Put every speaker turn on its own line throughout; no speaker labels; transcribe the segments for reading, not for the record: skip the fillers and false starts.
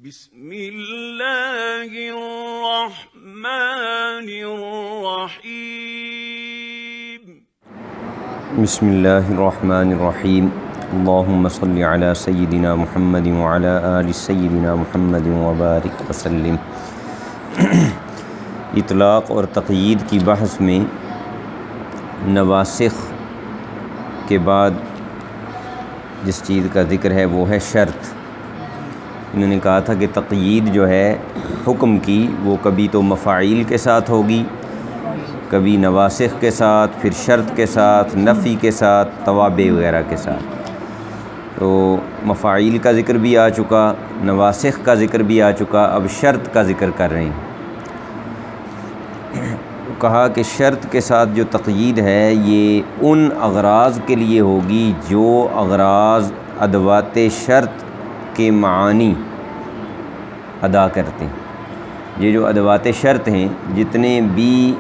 بسم اللہ الرحمن الرحیم
بسم اللہ الرحمن الرحیم اللہم صلی علی سیدنا محمد وعلی آل سیدنا محمد وبارک وسلم۔ اطلاق اور تقیید کی بحث میں نواسخ کے بعد جس چیز کا ذکر ہے وہ ہے شرط۔ انہوں نے کہا تھا کہ تقیید جو ہے حکم کی وہ کبھی تو مفاعیل کے ساتھ ہوگی، کبھی نواسخ کے ساتھ، پھر شرط کے ساتھ، نفی کے ساتھ، توابع وغیرہ کے ساتھ۔ تو مفاعیل کا ذکر بھی آ چکا، نواسخ کا ذکر بھی آ چکا، اب شرط کا ذکر کر رہے ہیں۔ کہا کہ شرط کے ساتھ جو تقیید ہے یہ ان اغراض کے لیے ہوگی جو اغراض ادوات شرط کے معانی ادا کرتے ہیں۔ یہ جو ادوات شرط ہیں، جتنے بھی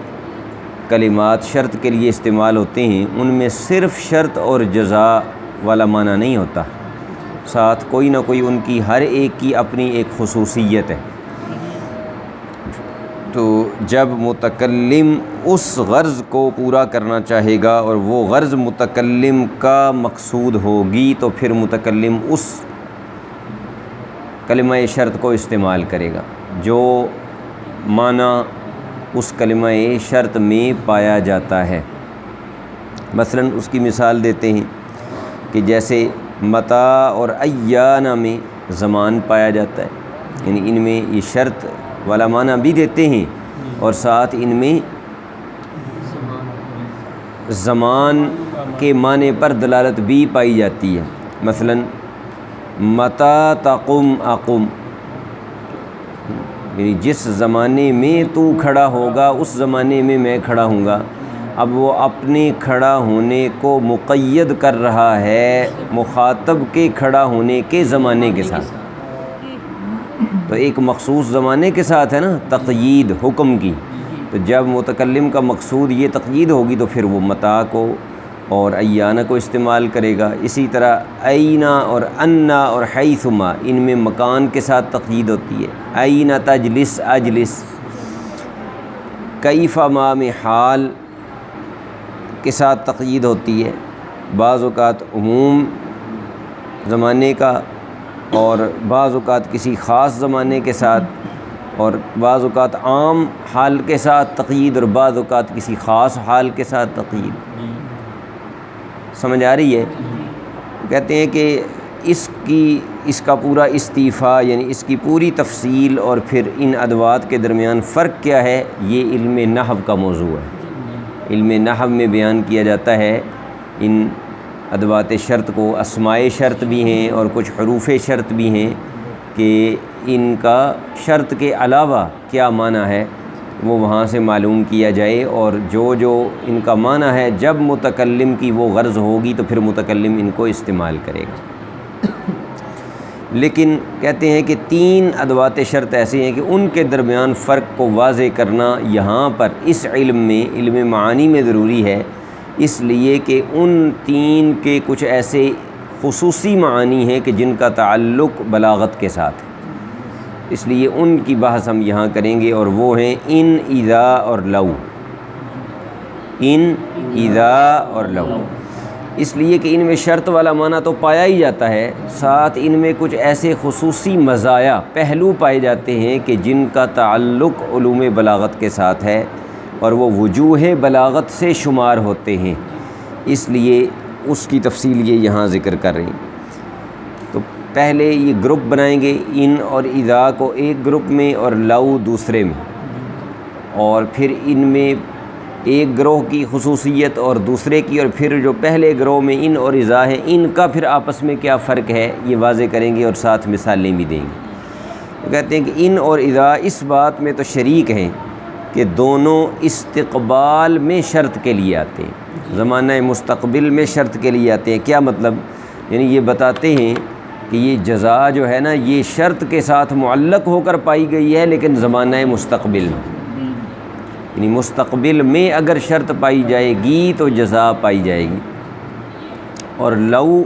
کلمات شرط کے لیے استعمال ہوتے ہیں، ان میں صرف شرط اور جزا والا معنی نہیں ہوتا، ساتھ کوئی نہ کوئی ان کی ہر ایک کی اپنی ایک خصوصیت ہے۔ تو جب متکلم اس غرض کو پورا کرنا چاہے گا اور وہ غرض متکلم کا مقصود ہوگی تو پھر متکلم اس کلمہ شرط کو استعمال کرے گا جو معنی اس کلمہ شرط میں پایا جاتا ہے۔ مثلاً اس کی مثال دیتے ہیں کہ جیسے متى اور ایانہ میں زمان پایا جاتا ہے، یعنی ان میں یہ شرط والا معنی بھی دیتے ہیں اور ساتھ ان میں زمان کے معنی پر دلالت بھی پائی جاتی ہے۔ مثلاً متى تقم اقم، یعنی جس زمانے میں تو کھڑا ہوگا اس زمانے میں میں کھڑا ہوں گا۔ اب وہ اپنے کھڑا ہونے کو مقید کر رہا ہے مخاطب کے کھڑا ہونے کے زمانے کے ساتھ، تو ایک مخصوص زمانے کے ساتھ ہے نا تقیید حکم کی۔ تو جب متکلم کا مقصود یہ تقیید ہوگی تو پھر وہ متى کو اور ایانہ کو استعمال کرے گا۔ اسی طرح اینہ اور انا اور حیثما، ان میں مکان کے ساتھ تقیید ہوتی ہے۔ اینہ تجلس اجلس، کیف ما میں حال کے ساتھ تقیید ہوتی ہے۔ بعض اوقات عموم زمانے کا اور بعض اوقات کسی خاص زمانے کے ساتھ، اور بعض اوقات عام حال کے ساتھ تقیید اور بعض اوقات کسی خاص حال کے ساتھ تقیید۔ سمجھ آ رہی ہے؟ کہتے ہیں کہ اس کا پورا استیفاء، یعنی اس کی پوری تفصیل اور پھر ان ادوات کے درمیان فرق کیا ہے، یہ علم نحو کا موضوع ہے۔ علم نحو میں بیان کیا جاتا ہے ان ادوات شرط کو، اسماء شرط بھی ہیں اور کچھ حروف شرط بھی ہیں، کہ ان کا شرط کے علاوہ کیا معنی ہے وہ وہاں سے معلوم کیا جائے، اور جو ان کا معنی ہے جب متکلم کی وہ غرض ہوگی تو پھر متکلم ان کو استعمال کرے گا۔ لیکن کہتے ہیں کہ 3 ادوات شرط ایسے ہیں کہ ان کے درمیان فرق کو واضح کرنا یہاں پر اس علم میں، علم معانی میں ضروری ہے، اس لیے کہ ان 3 کے کچھ ایسے خصوصی معانی ہیں کہ جن کا تعلق بلاغت کے ساتھ ہے، اس لیے ان کی بحث ہم یہاں کریں گے، اور وہ ہیں ان، اذا اور لو۔ ان، اذا اور لو، اس لیے کہ ان میں شرط والا معنی تو پایا ہی جاتا ہے، ساتھ ان میں کچھ ایسے خصوصی مزایا پہلو پائے جاتے ہیں کہ جن کا تعلق علوم بلاغت کے ساتھ ہے اور وہ وجوہ بلاغت سے شمار ہوتے ہیں، اس لیے اس کی تفصیل یہ یہاں ذکر کر رہے ہیں۔ تو پہلے یہ گروپ بنائیں گے، ان اور اذا کو ایک گروپ میں اور لو دوسرے میں، اور پھر ان میں ایک گروہ کی خصوصیت اور دوسرے کی، اور پھر جو پہلے گروہ میں ان اور اذا ہے ان کا پھر آپس میں کیا فرق ہے یہ واضح کریں گے اور ساتھ مثالیں بھی دیں گے۔ تو کہتے ہیں کہ ان اور اذا اس بات میں تو شریک ہیں کہ دونوں استقبال میں شرط کے لیے آتے ہیں، زمانہ مستقبل میں شرط کے لیے آتے ہیں۔ کیا مطلب؟ یعنی یہ بتاتے ہیں کہ یہ جزا جو ہے نا یہ شرط کے ساتھ معلق ہو کر پائی گئی ہے، لیکن زمانہ مستقبل میں، یعنی مستقبل میں اگر شرط پائی جائے گی تو جزا پائی جائے گی۔ اور لو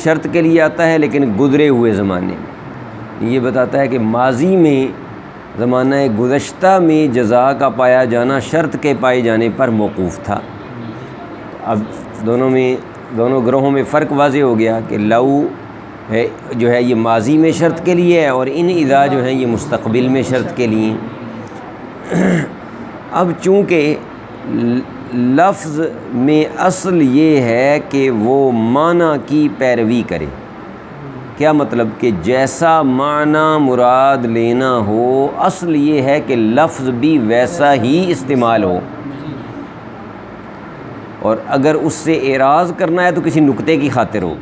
شرط کے لیے آتا ہے لیکن گزرے ہوئے زمانے میں، یہ بتاتا ہے کہ ماضی میں زمانہ گزشتہ میں جزا کا پایا جانا شرط کے پائے جانے پر موقوف تھا۔ اب دونوں گروہوں میں فرق واضح ہو گیا کہ لو ہے جو ہے یہ ماضی میں شرط کے لیے ہے، اور ان اذا جو ہیں یہ مستقبل میں شرط کے لیے۔ اب چونکہ لفظ میں اصل یہ ہے کہ وہ معنی کی پیروی کرے، کیا مطلب کہ جیسا معنی مراد لینا ہو، اصل یہ ہے کہ لفظ بھی ویسا ہی استعمال ہو، اور اگر اس سے اعراض کرنا ہے تو کسی نکتے کی خاطر ہو۔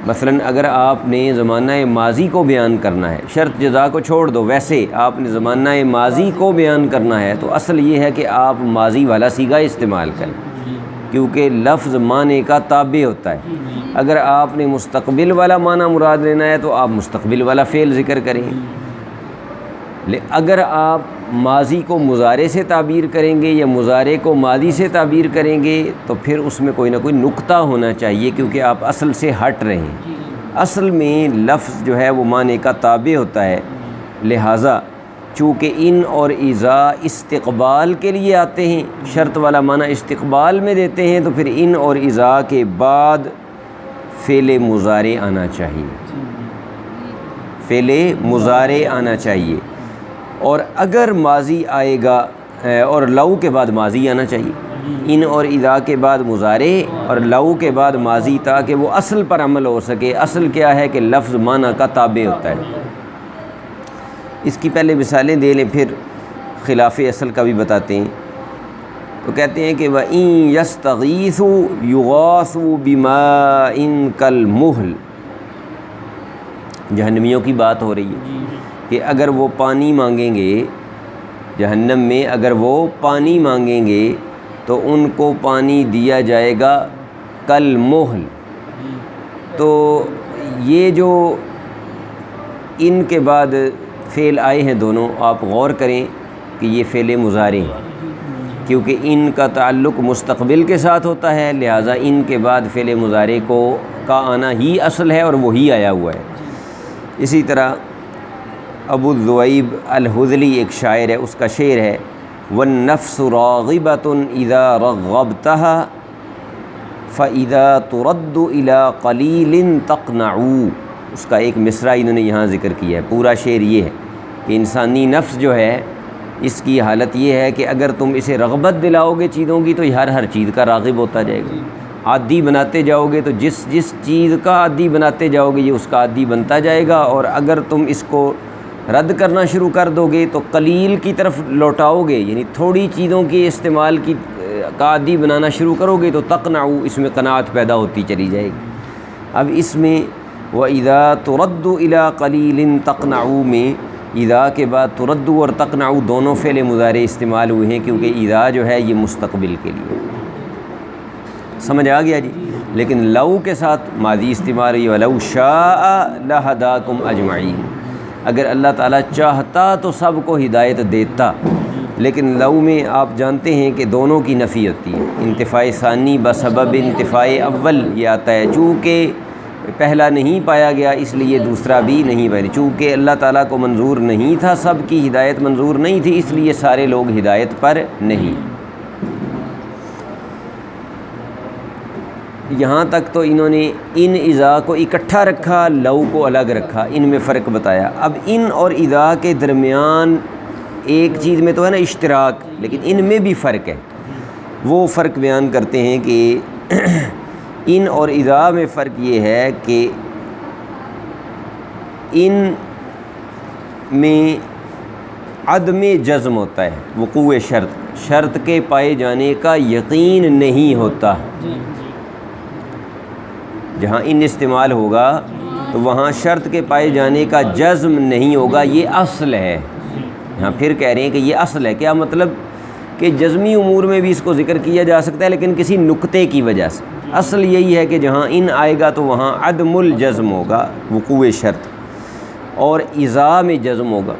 مثلا اگر آپ نے زمانہ ماضی کو بیان کرنا ہے، شرط جزا کو چھوڑ دو، ویسے آپ نے زمانہ ماضی کو بیان کرنا ہے تو اصل یہ ہے کہ آپ ماضی والا صیغہ استعمال کریں، کیونکہ لفظ معنی کا تابع ہوتا ہے۔ اگر آپ نے مستقبل والا معنی مراد لینا ہے تو آپ مستقبل والا فعل ذکر کریں۔ اگر آپ ماضی کو مضارع سے تعبیر کریں گے یا مضارع کو ماضی سے تعبیر کریں گے تو پھر اس میں کوئی نہ کوئی نقطہ ہونا چاہیے، کیونکہ آپ اصل سے ہٹ رہے ہیں۔ اصل میں لفظ جو ہے وہ معنی کا تابع ہوتا ہے، لہٰذا چونکہ ان اور اذا استقبال کے لیے آتے ہیں، شرط والا معنی استقبال میں دیتے ہیں، تو پھر ان اور اذا کے بعد فعل مضارع آنا چاہیے، فعل مضارع آنا چاہیے، اور اگر ماضی آئے گا اور لو کے بعد ماضی آنا چاہیے، ان اور اذا کے بعد مضارع اور لو کے بعد ماضی، تاکہ وہ اصل پر عمل ہو سکے۔ اصل کیا ہے کہ لفظ معنی کا تابع ہوتا ہے۔ اس کی پہلے مثالیں دے لیں، پھر خلاف اصل کا بھی بتاتے ہیں۔ تو کہتے ہیں کہ وَإِن يَسْتَغِيثُوا يُغَاثُوا بِمَاءٍ كَالْمُهْلِ، جہنمیوں کی بات ہو رہی ہے کہ اگر وہ پانی مانگیں گے، جہنم میں اگر وہ پانی مانگیں گے تو ان کو پانی دیا جائے گا کالمہل۔ تو یہ جو ان کے بعد فعل آئے ہیں دونوں، آپ غور کریں کہ یہ فعل مضارع ہیں، کیونکہ ان کا تعلق مستقبل کے ساتھ ہوتا ہے، لہٰذا ان کے بعد فعل مضارع کا آنا ہی اصل ہے اور وہی آیا ہوا ہے۔ اسی طرح ابو الذؤیب الحذلی ایک شاعر ہے، اس کا شعر ہے وَالنَّفْسُ رَاغِبَةٌ إِذَا رَغَّبْتَهَا فَإِذَا تُرَدُّ إِلَىٰ قَلِيلٍ تَقْنَعُ۔ اس کا ایک مصرع انہوں نے یہاں ذکر کیا ہے۔ پورا شعر یہ ہے کہ انسانی نفس جو ہے اس کی حالت یہ ہے کہ اگر تم اسے رغبت دلاؤ گے چیزوں کی تو یہ ہر چیز کا راغب ہوتا جائے گا، عادی بناتے جاؤ گے تو جس چیز کا عادی بناتے جاؤ گے یہ اس کا عادی بنتا جائے گا، اور اگر تم اس کو رد کرنا شروع کر دو گے تو قلیل کی طرف لوٹاؤ گے، یعنی تھوڑی چیزوں کے استعمال کی کا عادی بنانا شروع کرو گے تو تقنعو، اس میں قناعت پیدا ہوتی چلی جائے گی۔ اب اس میں وَإِذَا تُرَدُّ إِلَىٰ قَلِيلٍ تَقْنَعُ میں اذا کے بعد ترد اور تقنعو دونوں فعل مضارع استعمال ہوئے ہیں، کیونکہ اذا جو ہے یہ مستقبل کے لیے۔ سمجھ آ گیا جی؟ لیکن لو کے ساتھ ماضی استعمال ہوئی، وَلَوْ شَاءَ لَهَدَاكُمْ أَجْمَعِينَ، اگر اللہ تعالیٰ چاہتا تو سب کو ہدایت دیتا، لیکن لو میں آپ جانتے ہیں کہ دونوں کی نفی ہوتی ہے، انتفاع ثانی بسبب انتفاع اول یہ آتا ہے، چونکہ پہلا نہیں پایا گیا اس لیے دوسرا بھی نہیں پایا، چونکہ اللہ تعالیٰ کو منظور نہیں تھا، سب کی ہدایت منظور نہیں تھی، اس لیے سارے لوگ ہدایت پر نہیں۔ یہاں تک تو انہوں نے ان اذا کو اکٹھا رکھا، لو کو الگ رکھا، ان میں فرق بتایا۔ اب ان اور اذا کے درمیان ایک چیز میں تو ہے نا اشتراک، لیکن ان میں بھی فرق ہے۔ وہ فرق بیان کرتے ہیں کہ ان اور اذا میں فرق یہ ہے کہ ان میں عدم جزم ہوتا ہے، وقوع شرط کے پائے جانے کا یقین نہیں ہوتا۔ جہاں ان استعمال ہوگا تو وہاں شرط کے پائے جانے کا جزم نہیں ہوگا، یہ اصل ہے۔ یہاں پھر کہہ رہے ہیں کہ یہ اصل ہے، کیا مطلب کہ جزمی امور میں بھی اس کو ذکر کیا جا سکتا ہے لیکن کسی نقطے کی وجہ سے۔ اصل یہی ہے کہ جہاں ان آئے گا تو وہاں عدم الجزم ہوگا، وقوع شرط، اور اذا میں جزم ہوگا۔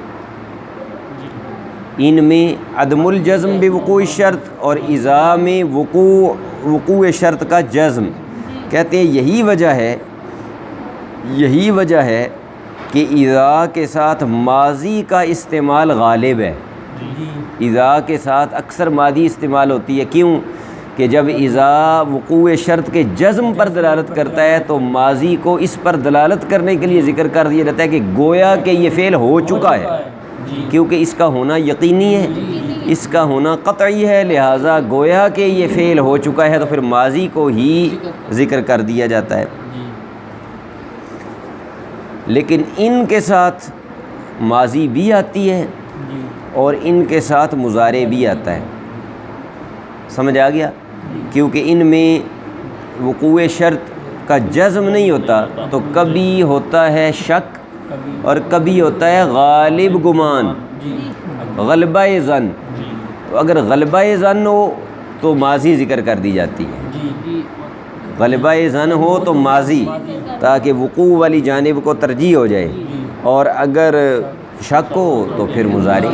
ان میں عدم الجزم بوقوع شرط اور اذا میں وقوع شرط کا جزم۔ کہتے ہیں یہی وجہ ہے کہ اذا کے ساتھ ماضی کا استعمال غالب ہے۔ اذا کے ساتھ اکثر ماضی استعمال ہوتی ہے، کیوں کہ جب اذا وقوع شرط کے جزم پر دلالت کرتا ہے تو ماضی کو اس پر دلالت کرنے کے لیے ذکر کر دیا جاتا ہے کہ گویا کہ یہ فعل ہو چکا ہے، کیونکہ اس کا ہونا یقینی ہے، اس کا ہونا قطعی ہے، لہٰذا گویا کہ یہ فعل ہو چکا ہے تو پھر ماضی کو ہی ذکر کر دیا جاتا ہے۔ لیکن ان کے ساتھ ماضی بھی آتی ہے اور ان کے ساتھ مضارع بھی آتا ہے، سمجھ آ گیا؟ کیونکہ ان میں وقوع شرط کا جزم نہیں ہوتا تو کبھی ہوتا ہے شک اور کبھی ہوتا ہے غالب گمان، غلبہ ظن۔ تو اگر غلبہ ظن ہو تو ماضی ذکر کر دی جاتی ہے، غلبہ ظن ہو تو ماضی، تاکہ وقوع والی جانب کو ترجیح ہو جائے، اور اگر شک ہو تو پھر مضارع۔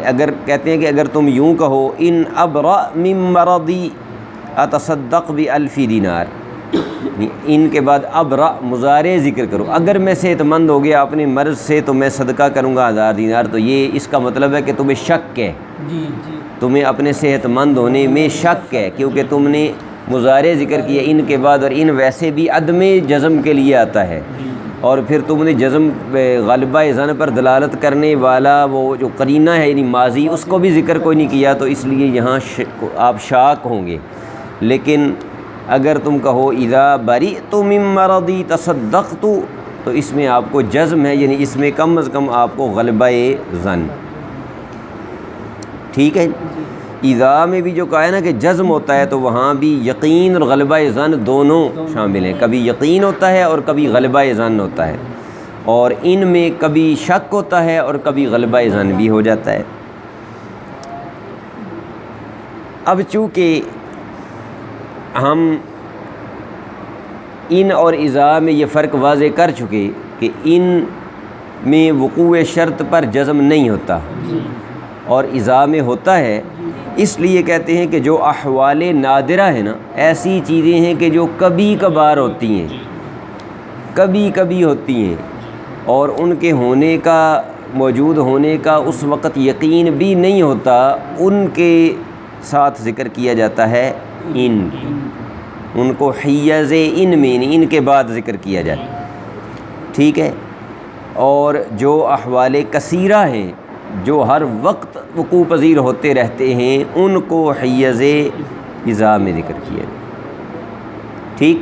اگر کہتے ہیں کہ اگر تم یوں کہو ان ابرأ من مرضی اتصدق بألف دینار، ان کے بعد ابرأ مضارع ذکر کرو، اگر میں صحت مند ہو گیا اپنے مرض سے تو میں صدقہ کروں گا 1000 دینار، تو یہ اس کا مطلب ہے کہ تمہیں شک ہے، تمہیں اپنے صحت مند ہونے میں شک ہے، کیونکہ تم نے مضارع ذکر کیا ان کے بعد، اور ان ویسے بھی عدم جزم کے لیے آتا ہے، اور پھر تم نے جزم غلبہ ظن پر دلالت کرنے والا وہ جو قرینہ ہے یعنی ماضی، اس کو بھی ذکر کوئی نہیں کیا، تو اس لیے یہاں آپ شاک ہوں گے۔ لیکن اگر تم کہو اذا بریئت من مرضی تصدقت، تو اس میں آپ کو جزم ہے، یعنی اس میں کم از کم آپ کو غلبہ ظن، ٹھیک ہے۔ اذا میں بھی جو کہا ہے نا کہ جزم ہوتا ہے، تو وہاں بھی یقین اور غلبہ ظن دونوں شامل ہیں، کبھی یقین ہوتا ہے اور کبھی غلبہ ظن ہوتا ہے، اور ان میں کبھی شک ہوتا ہے اور کبھی غلبہ ظن بھی ہو جاتا ہے۔ اب چونکہ ہم ان اور اذا میں یہ فرق واضح کر چکے کہ ان میں وقوع شرط پر جزم نہیں ہوتا اور اذا میں ہوتا ہے، اس لیے کہتے ہیں کہ جو احوال نادرہ ہیں نا، ایسی چیزیں ہیں کہ جو کبھی کبھار ہوتی ہیں، کبھی کبھی ہوتی ہیں، اور ان کے ہونے کا، موجود ہونے کا اس وقت یقین بھی نہیں ہوتا، ان کے ساتھ ذکر کیا جاتا ہے ان کو حیز ان میں، ان کے بعد ذکر کیا جاتا ہے، ٹھیک ہے۔ اور جو احوال کثیرہ ہیں جو ہر وقت وقوع پذیر ہوتے رہتے ہیں، ان کو حیز اذا میں ذکر کیا جاتا، ٹھیک۔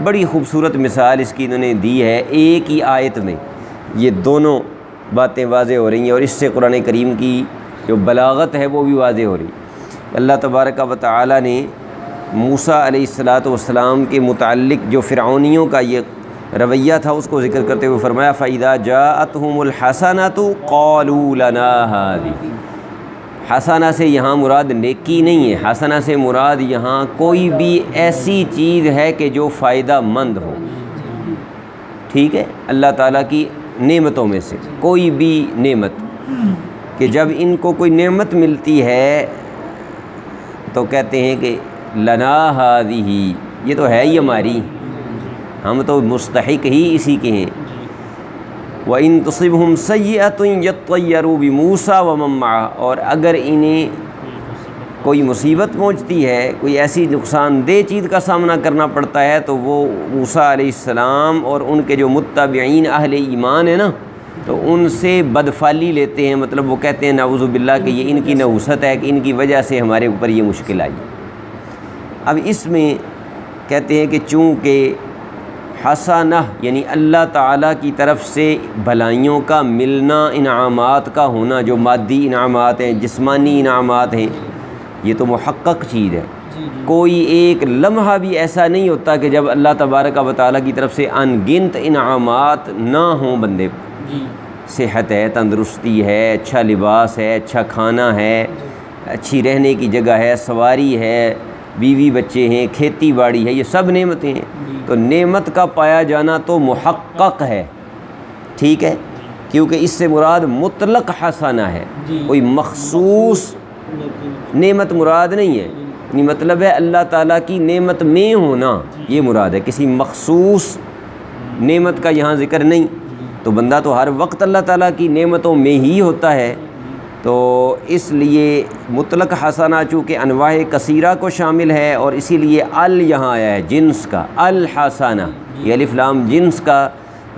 بڑی خوبصورت مثال اس کی انہوں نے دی ہے، ایک ہی آیت میں یہ دونوں باتیں واضح ہو رہی ہیں، اور اس سے قرآن کریم کی جو بلاغت ہے وہ بھی واضح ہو رہی ہے۔ اللہ تبارک و تعالی نے موسیٰ علیہ السلام کے متعلق جو فرعونیوں کا یہ رویہ تھا اس کو ذکر کرتے ہوئے فرمایا فَإِذَا جَاءَتْهُمُ الْحَسَنَةُ قَالُوا لَنَا هَٰذِهِ۔ حسنہ سے یہاں مراد نیکی نہیں ہے، حسنہ سے مراد یہاں کوئی بھی ایسی چیز ہے کہ جو فائدہ مند ہو، ٹھیک ہے، اللہ تعالیٰ کی نعمتوں میں سے کوئی بھی نعمت، کہ جب ان کو کوئی نعمت ملتی ہے تو کہتے ہیں کہ لنا ہذہ، یہ تو ہے ہی ہماری، ہم تو مستحق ہی اسی کے ہیں۔ وَإِن تُصِبْهُمْ سَيِّئَةٌ يَطَّيَّرُوا بِمُوسَىٰ وَمَن مَّعَهُ، اور اگر انہیں کوئی مصیبت پہنچتی ہے، کوئی ایسی نقصان دہ چیز کا سامنا کرنا پڑتا ہے، تو وہ موسیٰ علیہ السلام اور ان کے جو متبعین اہل ایمان ہیں نا، تو ان سے بدفعلی لیتے ہیں، مطلب وہ کہتے ہیں نعوذ باللہ کہ یہ ان کی نحوست ہے کہ ان کی وجہ سے ہمارے اوپر یہ مشکل آئی۔ اب اس میں کہتے ہیں کہ چونکہ حسنہ یعنی اللہ تعالیٰ کی طرف سے بھلائیوں کا ملنا، انعامات کا ہونا، جو مادی انعامات ہیں، جسمانی انعامات ہیں، یہ تو محقق چیز ہے۔ کوئی ایک لمحہ بھی ایسا نہیں ہوتا کہ جب اللہ تبارک و تعالیٰ کی طرف سے ان گنت انعامات نہ ہوں بندے پر۔ صحت ہے، تندرستی ہے، اچھا لباس ہے، اچھا کھانا ہے، اچھی رہنے کی جگہ ہے، سواری ہے، بیوی بچے ہیں، کھیتی باڑی ہے، یہ سب نعمتیں ہیں، تو نعمت کا پایا جانا تو محقق ہے، ٹھیک ہے، کیونکہ اس سے مراد مطلق حسنہ ہے، کوئی مخصوص نعمت مراد نہیں ہے، یعنی مطلب ہے اللہ تعالیٰ کی نعمت میں ہونا یہ مراد ہے، کسی مخصوص نعمت کا یہاں ذکر نہیں۔ تو بندہ تو ہر وقت اللہ تعالیٰ کی نعمتوں میں ہی ہوتا ہے، تو اس لیے مطلق حسنہ چونکہ انواع کثیرہ کو شامل ہے، اور اسی لیے ال یہاں آیا ہے جنس کا، الحسنہ، یہ الف لام جنس کا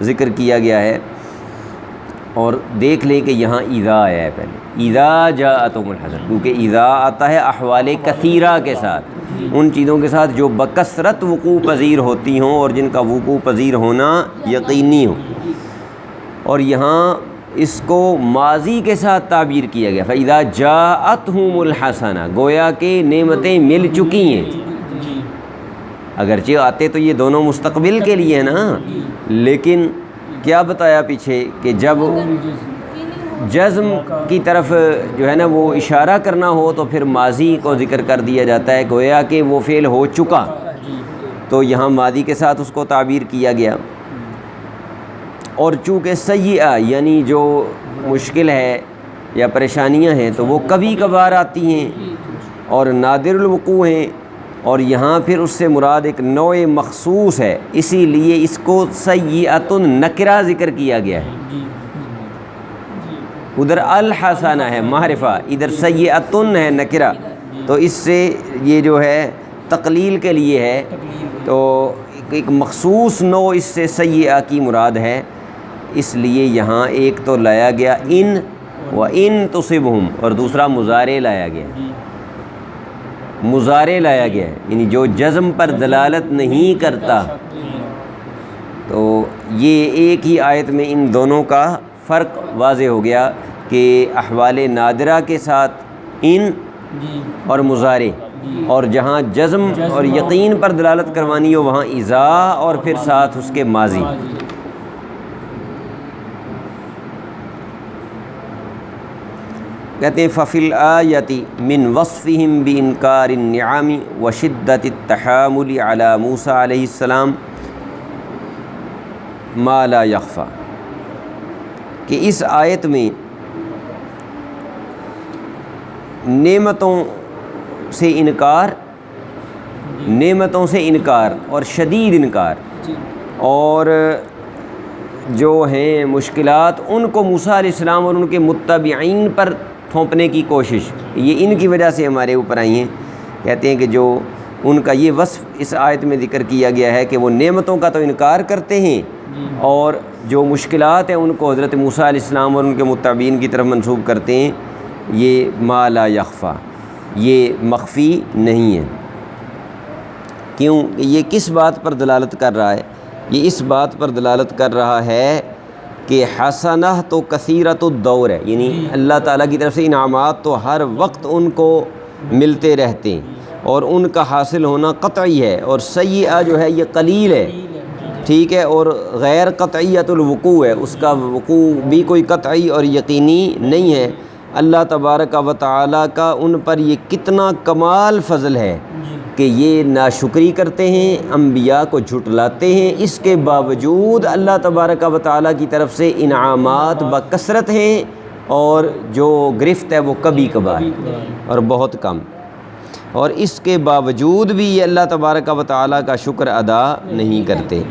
ذکر کیا گیا ہے۔ اور دیکھ لیں کہ یہاں اذا آیا ہے پہلے، اذا جاءتہم الحسنہ، کیونکہ اذا آتا ہے احوال کثیرہ کے ساتھ، ان چیزوں کے ساتھ جو بکثرت وقوع پذیر ہوتی ہوں اور جن کا وقوع پذیر ہونا یقینی ہو۔ اور یہاں اس کو ماضی کے ساتھ تعبیر کیا گیا، فَإِذَا جَاءَتْهُمُ الْحَسَنَةُ، گویا کہ نعمتیں مل چکی ہیں، اگرچہ آتے تو یہ دونوں مستقبل کے لیے ہیں نا، لیکن کیا بتایا پیچھے کہ جب جزم کی طرف جو ہے نا وہ اشارہ کرنا ہو تو پھر ماضی کو ذکر کر دیا جاتا ہے، گویا کہ وہ فعل ہو چکا، تو یہاں ماضی کے ساتھ اس کو تعبیر کیا گیا۔ اور چونکہ سیئہ یعنی جو مشکل ہے یا پریشانیاں ہیں تو وہ کبھی کبھار آتی ہیں اور نادر الوقوع ہیں، اور یہاں پھر اس سے مراد ایک نوع مخصوص ہے، اسی لیے اس کو سیئۃ نکرہ ذکر کیا گیا ہے۔ ادھر الحسنہ ہے معرفہ، ادھر سیئۃ ہے نکرہ، تو اس سے یہ جو ہے تقلیل کے لیے ہے، تو ایک مخصوص نوع اس سے سیئہ کی مراد ہے، اس لیے یہاں ایک تو لایا گیا ان و ان تصبہم، اور دوسرا مضارع لایا گیا، مضارع لایا گیا ہے، یعنی جو جزم پر دلالت نہیں کرتا۔ تو یہ ایک ہی آیت میں ان دونوں کا فرق واضح ہو گیا کہ احوال نادرہ کے ساتھ ان اور مضارع، اور جہاں جزم اور یقین پر دلالت کروانی ہو وہاں اذا اور پھر ساتھ اس کے ماضی۔ کہتے ہیں فَفِي الْآيَةِ مِنْ وَصْفِهِمْ بِإِنْكَارِ النِّعَمِ وَشِدَّةِ التَّحَامُلِ عَلَى مُوسَىٰ علیہ السلام مَا لَا يَخْفَىٰ، کہ اس آیت میں نعمتوں سے انکار اور شدید انکار، اور جو ہیں مشکلات ان کو موسیٰ علیہ السلام اور ان کے متبعین پر تھوپنے کی کوشش، یہ ان کی وجہ سے ہمارے اوپر آئی ہیں۔ کہتے ہیں کہ جو ان کا یہ وصف اس آیت میں ذکر کیا گیا ہے کہ وہ نعمتوں کا تو انکار کرتے ہیں، اور جو مشکلات ہیں ان کو حضرت موسیٰ علیہ السلام اور ان کے متبعین کی طرف منسوب کرتے ہیں، یہ ما لا یخفیٰ، یہ مخفی نہیں ہے۔ کیوں؟ یہ کس بات پر دلالت کر رہا ہے؟ یہ اس بات پر دلالت کر رہا ہے کہ حسنہ تو کثیرۃ الدور ہے، یعنی اللہ تعالیٰ کی طرف سے انعامات تو ہر وقت ان کو ملتے رہتے ہیں اور ان کا حاصل ہونا قطعی ہے، اور سیئہ جو ہے یہ قلیل ہے، ٹھیک ہے، اور غیر قطعیت الوقوع ہے، اس کا وقوع بھی کوئی قطعی اور یقینی نہیں ہے۔ اللہ تبارک و تعالیٰ کا ان پر یہ کتنا کمال فضل ہے کہ یہ ناشکری کرتے ہیں، انبیاء کو جھٹلاتے ہیں، اس کے باوجود اللہ تبارک و تعالیٰ کی طرف سے انعامات بکثرت ہیں، اور جو گرفت ہے وہ کبھی کبھار اور بہت کم، اور اس کے باوجود بھی یہ اللہ تبارک و تعالیٰ کا شکر ادا نہیں کرتے۔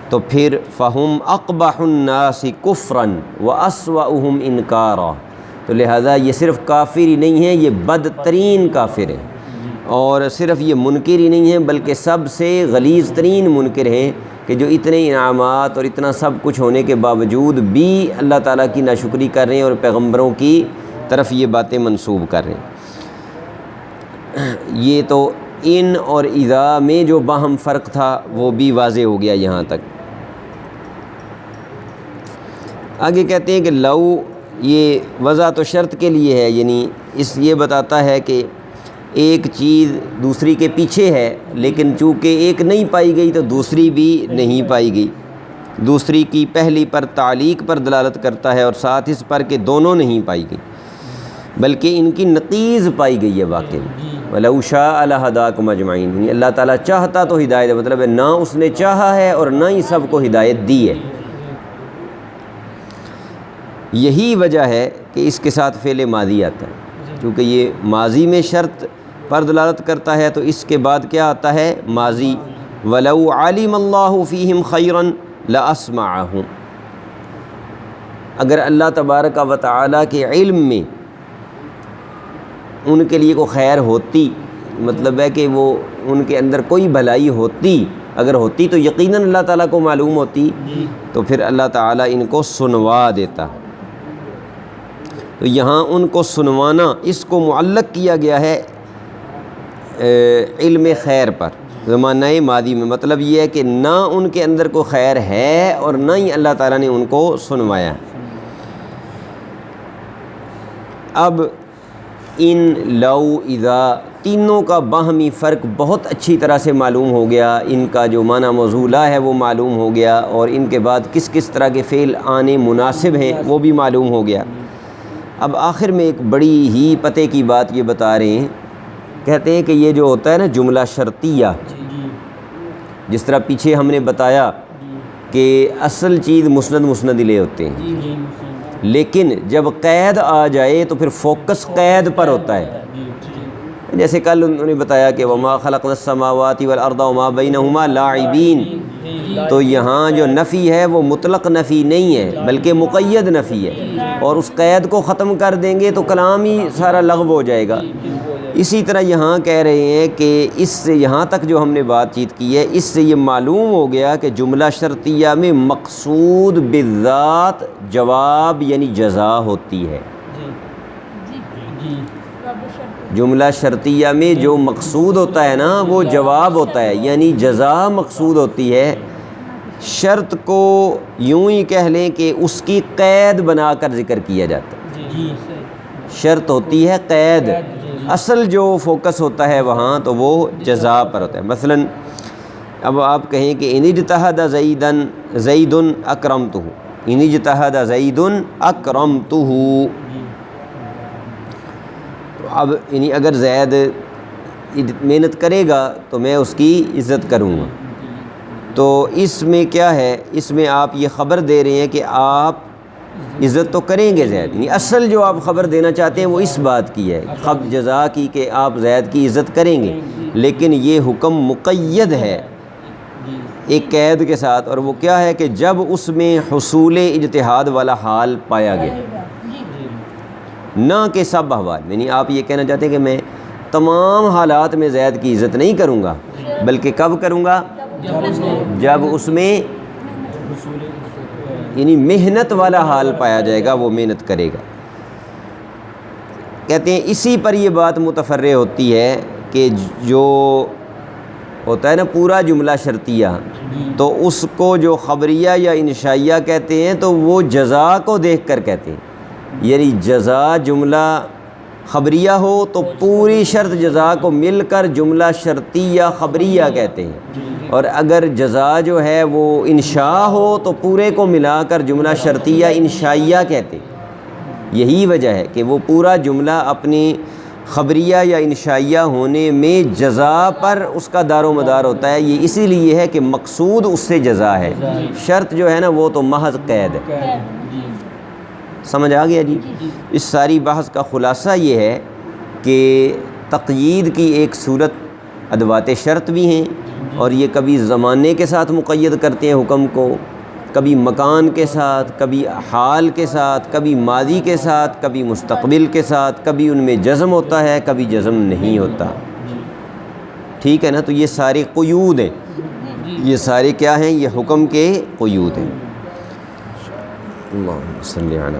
تو پھر فہم اقبح الناس کفرا واسوأہم انکارا، تو لہذا یہ صرف کافر ہی نہیں ہے، یہ بدترین کافر ہے، اور صرف یہ منکر ہی نہیں ہے بلکہ سب سے غلیظ ترین منکر ہیں کہ جو اتنے انعامات اور اتنا سب کچھ ہونے کے باوجود بھی اللہ تعالیٰ کی ناشکری کر رہے ہیں اور پیغمبروں کی طرف یہ باتیں منسوب کر رہے ہیں۔ یہ تو ان اور اذا میں جو باہم فرق تھا وہ بھی واضح ہو گیا یہاں تک۔ آگے کہتے ہیں کہ لو، یہ وضع تو شرط کے لیے ہے، یعنی اس یہ بتاتا ہے کہ ایک چیز دوسری کے پیچھے ہے، لیکن چونکہ ایک نہیں پائی گئی تو دوسری بھی نہیں پائی گئی، دوسری کی پہلی پر تعلیق پر دلالت کرتا ہے، اور ساتھ اس پر کہ دونوں نہیں پائی گئی بلکہ ان کی نقیض پائی گئی ہے واقعی۔ وَلَوْ شَاءَ لَهَدَاكُمْ أَجْمَعِينَ، یعنی اللہ تعالیٰ چاہتا تو ہدایت، مطلب ہے نہ اس نے چاہا ہے اور نہ ہی سب کو ہدایت دی ہے۔ یہی وجہ ہے کہ اس کے ساتھ فعل ماضی آتا ہے، کیونکہ یہ ماضی میں شرط پر دلالت کرتا ہے، تو اس کے بعد کیا آتا ہے؟ ماضی۔ وَلَوْ عَلِمَ اللَّهُ فِيهِمْ خَيْرًا لَأَسْمَعَهُمْ، اگر اللہ تبارک و تعالیٰ کے علم میں ان کے لیے کوئی خیر ہوتی، مطلب ہے کہ وہ ان کے اندر کوئی بھلائی ہوتی، اگر ہوتی تو یقیناً اللہ تعالیٰ کو معلوم ہوتی، تو پھر اللہ تعالیٰ ان کو سنوا دیتا۔ تو یہاں ان کو سنوانا، اس کو معلق کیا گیا ہے علم خیر پر زمانہ ماضی میں، مطلب یہ ہے کہ نہ ان کے اندر کوئی خیر ہے اور نہ ہی اللہ تعالیٰ نے ان کو سنوایا۔ اب ان، لو، اذا، تینوں کا باہمی فرق بہت اچھی طرح سے معلوم ہو گیا، ان کا جو معنی موصولہ ہے وہ معلوم ہو گیا، اور ان کے بعد کس کس طرح کے فعل آنے مناسب ہیں وہ بھی معلوم ہو گیا۔ اب آخر میں ایک بڑی ہی پتے کی بات یہ بتا رہے ہیں، کہتے ہیں کہ یہ جو ہوتا ہے نا جملہ شرطیہ، جس طرح پیچھے ہم نے بتایا کہ اصل چیز مسند الیہ ہوتے ہیں، لیکن جب قید آ جائے تو پھر فوکس قید پر ہوتا ہے۔ جیسے کل انہوں نے بتایا کہ وما خلقنا السماوات والارض وما بینہما لاعبین، تو یہاں جو نفی ہے وہ مطلق نفی نہیں ہے بلکہ مقید نفی ہے، اور اس قید کو ختم کر دیں گے تو کلام ہی سارا لغو ہو جائے گا۔ اسی طرح یہاں کہہ رہے ہیں کہ اس سے یہاں تک جو ہم نے بات چیت کی ہے، اس سے یہ معلوم ہو گیا کہ جملہ شرطیہ میں مقصود بالذات جواب یعنی جزا ہوتی ہے۔ جملہ شرطیہ میں جو مقصود ہوتا ہے نا وہ جواب ہوتا ہے، یعنی جزا مقصود ہوتی ہے۔ شرط کو یوں ہی کہہ لیں کہ اس کی قید بنا کر ذکر کیا جاتا ہے۔ شرط ہوتی ہے قید، اصل جو فوکس ہوتا ہے وہاں تو وہ جزا پر ہوتا ہے۔ مثلا اب آپ کہیں کہ ان اجتہد زید اکرمتہ، ان اجتہد زید اکرمتہ، اب یعنی اگر زید محنت کرے گا تو میں اس کی عزت کروں گا۔ تو اس میں کیا ہے، اس میں آپ یہ خبر دے رہے ہیں کہ آپ عزت تو کریں گے زید، یعنی اصل جو آپ خبر دینا چاہتے ہیں وہ اس بات کی ہے، خب جزا کی، کہ آپ زید کی عزت کریں گے، لیکن یہ حکم مقید ہے ایک قید کے ساتھ، اور وہ کیا ہے کہ جب اس میں حصول اجتہاد والا حال پایا گیا، نہ کہ سب احوال، یعنی آپ یہ کہنا چاہتے ہیں کہ میں تمام حالات میں زید کی عزت نہیں کروں گا، بلکہ کب کروں گا، جب اس میں یعنی محنت والا حال پایا جائے گا، وہ محنت کرے گا۔ کہتے ہیں اسی پر یہ بات متفرع ہوتی ہے کہ جو ہوتا ہے نا پورا جملہ شرطیہ، تو اس کو جو خبریہ یا انشائیہ کہتے ہیں تو وہ جزا کو دیکھ کر کہتے ہیں، یعنی جزا جملہ خبریہ ہو تو پوری شرط جزا کو مل کر جملہ شرطیہ خبریہ کہتے ہیں، اور اگر جزا جو ہے وہ انشاء ہو تو پورے کو ملا کر جملہ شرطیہ انشائیہ کہتے ہیں۔ یہی وجہ ہے کہ وہ پورا جملہ اپنی خبریہ یا انشائیہ ہونے میں جزا پر اس کا دار و مدار ہوتا ہے، یہ اسی لیے ہے کہ مقصود اس سے جزا ہے، شرط جو ہے نا وہ تو محض قید ہے۔ سمجھ آ گیا جی؟ اس ساری بحث کا خلاصہ یہ ہے کہ تقیید کی ایک صورت ادوات شرط بھی ہیں، اور یہ کبھی زمانے کے ساتھ مقید کرتے ہیں حکم کو، کبھی مکان کے ساتھ، کبھی حال کے ساتھ، کبھی ماضی کے ساتھ، کبھی مستقبل کے ساتھ، کبھی ان میں جزم ہوتا ہے، کبھی جزم نہیں ہوتا۔ ٹھیک ہے نا؟ تو یہ سارے قیود ہیں، یہ سارے کیا ہیں؟ یہ حکم کے قیود ہیں۔ اللہم صلی علی